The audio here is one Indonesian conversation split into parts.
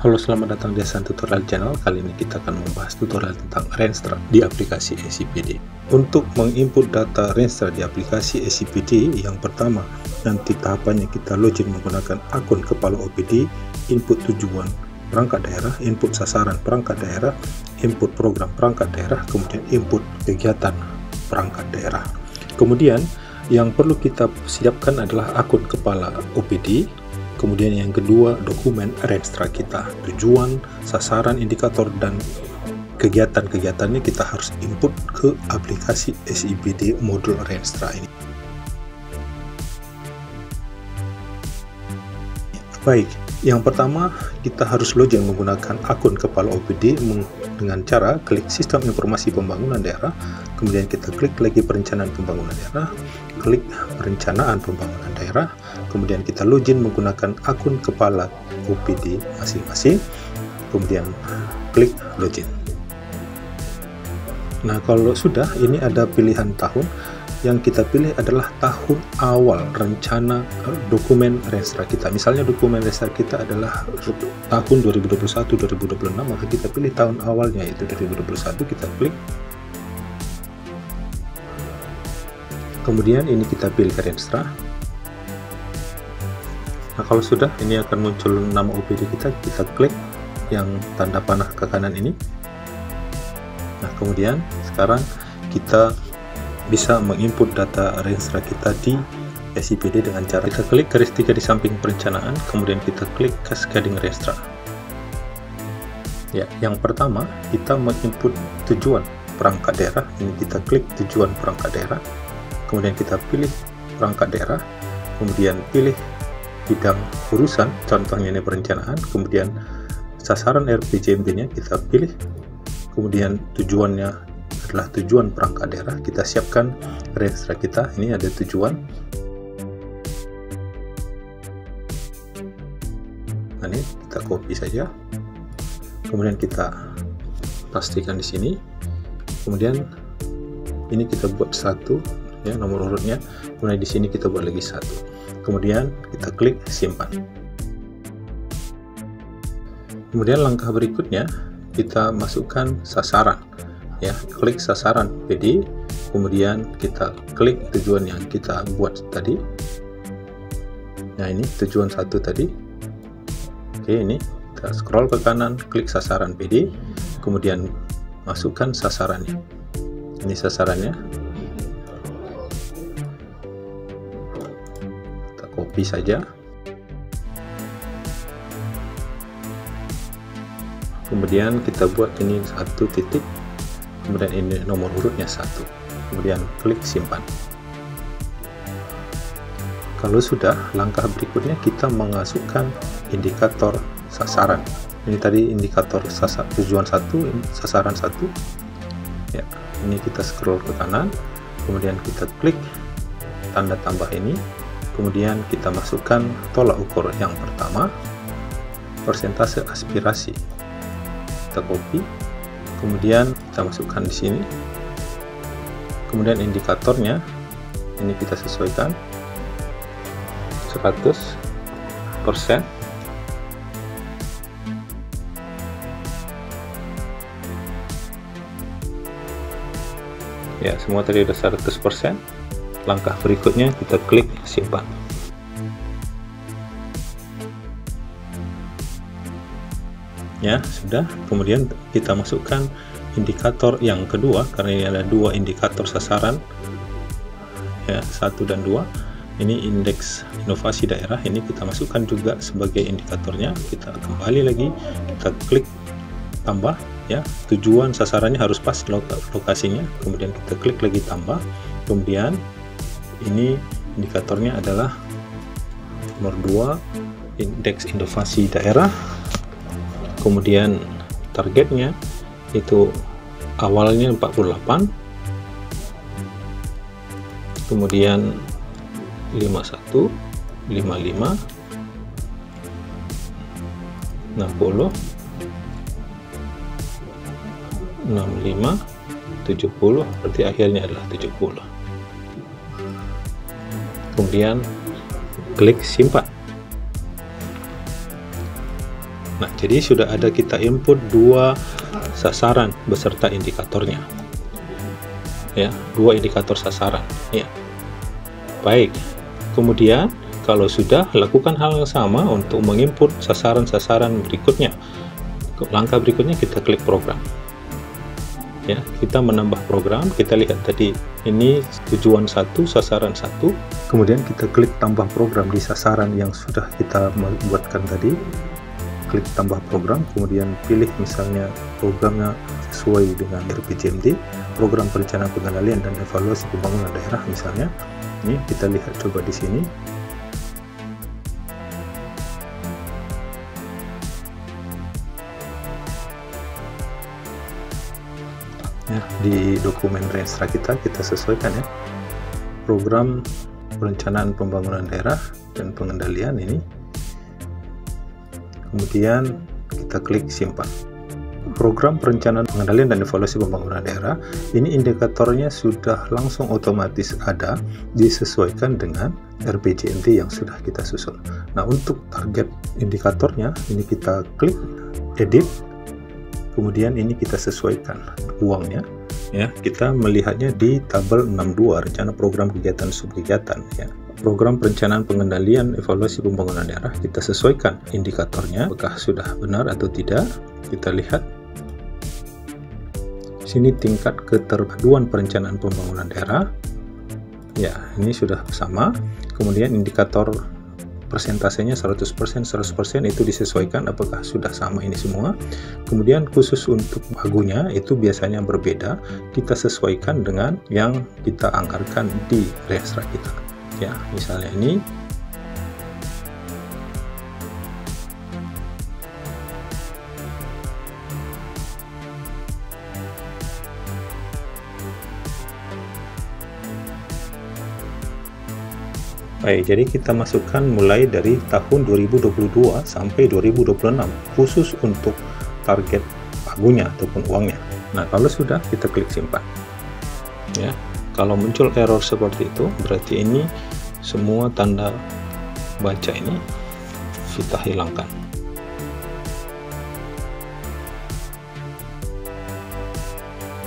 Halo, selamat datang di Hasan Tutorial Channel. Kali ini kita akan membahas tutorial tentang Renstra di aplikasi SCPD. Untuk menginput data Renstra di aplikasi SCPD, yang pertama, nanti tahapannya kita login menggunakan akun kepala OPD, input tujuan perangkat daerah, input sasaran perangkat daerah, input program perangkat daerah, kemudian input kegiatan perangkat daerah. Kemudian, yang perlu kita siapkan adalah akun kepala OPD. Kemudian yang kedua, dokumen Renstra kita, tujuan, sasaran, indikator, dan kegiatan-kegiatannya kita harus input ke aplikasi SCPD modul Renstra ini. Baik, yang pertama kita harus login menggunakan akun kepala OPD dengan cara klik sistem informasi pembangunan daerah, kemudian kita klik lagi perencanaan pembangunan daerah, klik perencanaan pembangunan daerah, kemudian kita login menggunakan akun kepala OPD masing-masing, kemudian klik login. Nah, kalau sudah, ini ada pilihan tahun. Yang kita pilih adalah tahun awal rencana dokumen Renstra kita. Misalnya dokumen Renstra kita adalah tahun 2021-2026, maka kita pilih tahun awalnya, yaitu 2021, kita klik. Kemudian ini kita pilih Renstra. Nah, kalau sudah, ini akan muncul nama OPD kita klik yang tanda panah ke kanan ini. Nah, kemudian sekarang kita bisa menginput data Renstra kita di SCPD dengan cara kita klik garis 3 di samping perencanaan, kemudian kita klik Cascading Renstra. Ya, yang pertama kita menginput tujuan perangkat daerah. Ini kita klik tujuan perangkat daerah, kemudian kita pilih perangkat daerah, kemudian pilih bidang urusan, contohnya ini perencanaan, kemudian sasaran RPJMD-nya kita pilih, kemudian tujuannya adalah tujuan perangkat daerah. Kita siapkan Renstra kita, ini ada tujuan. Nah, ini kita copy saja, kemudian kita pastikan di sini, kemudian ini kita buat satu, ya, nomor urutnya, kemudian di sini kita buat lagi satu, kemudian kita klik simpan. Kemudian langkah berikutnya kita masukkan sasaran, ya, klik sasaran PD, kemudian kita klik tujuan yang kita buat tadi. Nah, ini tujuan satu tadi. Oke, ini kita scroll ke kanan, klik sasaran PD, kemudian masukkan sasarannya. Ini sasarannya, kita copy saja, kemudian kita buat ini satu titik, kemudian ini nomor urutnya 1, kemudian klik simpan. Kalau sudah, langkah berikutnya kita memasukkan indikator sasaran. Ini tadi indikator tujuan 1, sasaran 1. Ya, ini kita scroll ke kanan, kemudian kita klik tanda tambah ini, kemudian kita masukkan tolak ukur yang pertama, persentase aspirasi. Kita copy, kemudian kita masukkan di sini, kemudian indikatornya ini kita sesuaikan 100%, ya, semua tadi udah 100%. Langkah berikutnya kita klik simpan. Ya, sudah. Kemudian kita masukkan indikator yang kedua, karena ini ada dua indikator sasaran, ya, 1 dan 2. Ini indeks inovasi daerah, ini kita masukkan juga sebagai indikatornya. Kita kembali lagi, kita klik tambah, ya, tujuan sasarannya harus pas lokasinya, kemudian kita klik lagi tambah, kemudian ini indikatornya adalah nomor 2, indeks inovasi daerah, kemudian targetnya itu awalnya 48, kemudian 51, 55, 60, 65, 70, berarti akhirnya adalah 70. Kemudian klik simpan. Nah, jadi sudah ada kita input 2 sasaran beserta indikatornya. Ya, 2 indikator sasaran. Ya. Baik. Kemudian kalau sudah, lakukan hal yang sama untuk menginput sasaran-sasaran berikutnya. Langkah berikutnya kita klik program. Ya, kita menambah program. Kita lihat tadi ini tujuan 1, sasaran 1. Kemudian kita klik tambah program di sasaran yang sudah kita buatkan tadi. Klik tambah program, kemudian pilih misalnya programnya sesuai dengan RPJMD, program perencanaan pengendalian dan evaluasi pembangunan daerah misalnya. Ini kita lihat coba di sini. Ya, di dokumen Renstra kita sesuaikan ya. Program perencanaan pembangunan daerah dan pengendalian ini. Kemudian kita klik simpan. Program perencanaan pengendalian dan evaluasi pembangunan daerah, ini indikatornya sudah langsung otomatis ada, disesuaikan dengan RPJMD yang sudah kita susun. Nah, untuk target indikatornya, ini kita klik edit, kemudian ini kita sesuaikan uangnya. Ya, kita melihatnya di tabel 62 rencana program kegiatan subkegiatan ya. Program perencanaan pengendalian evaluasi pembangunan daerah, kita sesuaikan indikatornya apakah sudah benar atau tidak. Kita lihat sini tingkat keterpaduan perencanaan pembangunan daerah ya, ini sudah sama. Kemudian indikator persentasenya 100%, 100% itu disesuaikan apakah sudah sama ini semua. Kemudian khusus untuk pagunya itu biasanya berbeda, kita sesuaikan dengan yang kita anggarkan di Renstra kita. Ya, misalnya ini baik, jadi kita masukkan mulai dari tahun 2022 sampai 2026 khusus untuk target pagunya ataupun uangnya. Nah, kalau sudah kita klik simpan. Ya, kalau muncul error seperti itu berarti ini semua tanda baca ini kita hilangkan.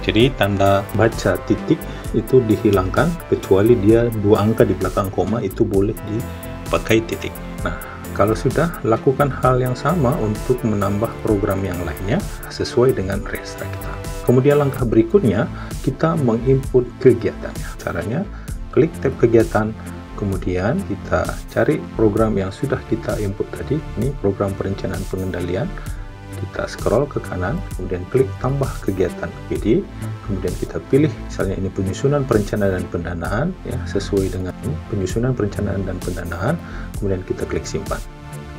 Jadi tanda baca titik itu dihilangkan kecuali dia 2 angka di belakang koma, itu boleh dipakai titik. Nah, kalau sudah, lakukan hal yang sama untuk menambah program yang lainnya sesuai dengan Renstra kita. Kemudian langkah berikutnya kita menginput kegiatannya. Caranya klik tab kegiatan, kemudian kita cari program yang sudah kita input tadi. Ini program perencanaan pengendalian. Kita scroll ke kanan, kemudian klik tambah kegiatan PD, kemudian kita pilih misalnya ini penyusunan perencanaan dan pendanaan ya, sesuai dengan ini, penyusunan perencanaan dan pendanaan, kemudian kita klik simpan.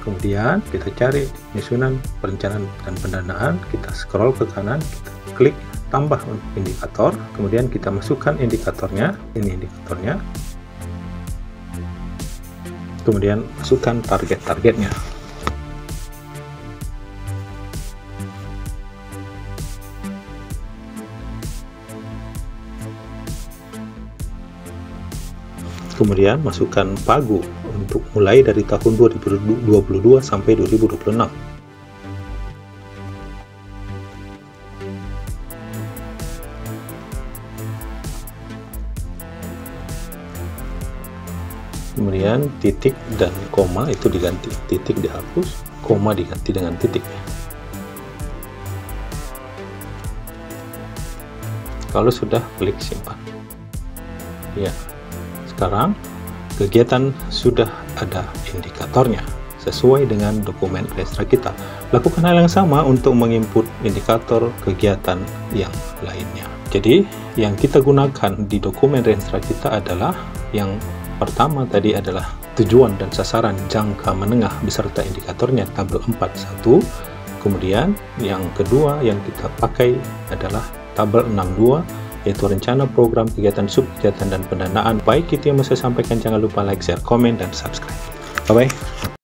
Kemudian kita cari penyusunan perencanaan dan pendanaan, kita scroll ke kanan, kita klik tambah indikator, kemudian kita masukkan indikatornya, ini indikatornya, kemudian masukkan target-targetnya. Kemudian masukkan pagu untuk mulai dari tahun 2022 sampai 2026. Kemudian titik dan koma itu diganti, titik dihapus, koma diganti dengan titik. Kalau sudah, klik simpan. Ya. Sekarang kegiatan sudah ada indikatornya sesuai dengan dokumen Renstra kita. Lakukan hal yang sama untuk menginput indikator kegiatan yang lainnya. Jadi yang kita gunakan di dokumen Renstra kita adalah yang pertama tadi adalah tujuan dan sasaran jangka menengah beserta indikatornya tabel 41. Kemudian yang kedua yang kita pakai adalah tabel 62, yaitu rencana program kegiatan subkegiatan dan pendanaan. Baik, itu yang mau saya sampaikan. Jangan lupa like, share, komen, dan subscribe. Bye-bye.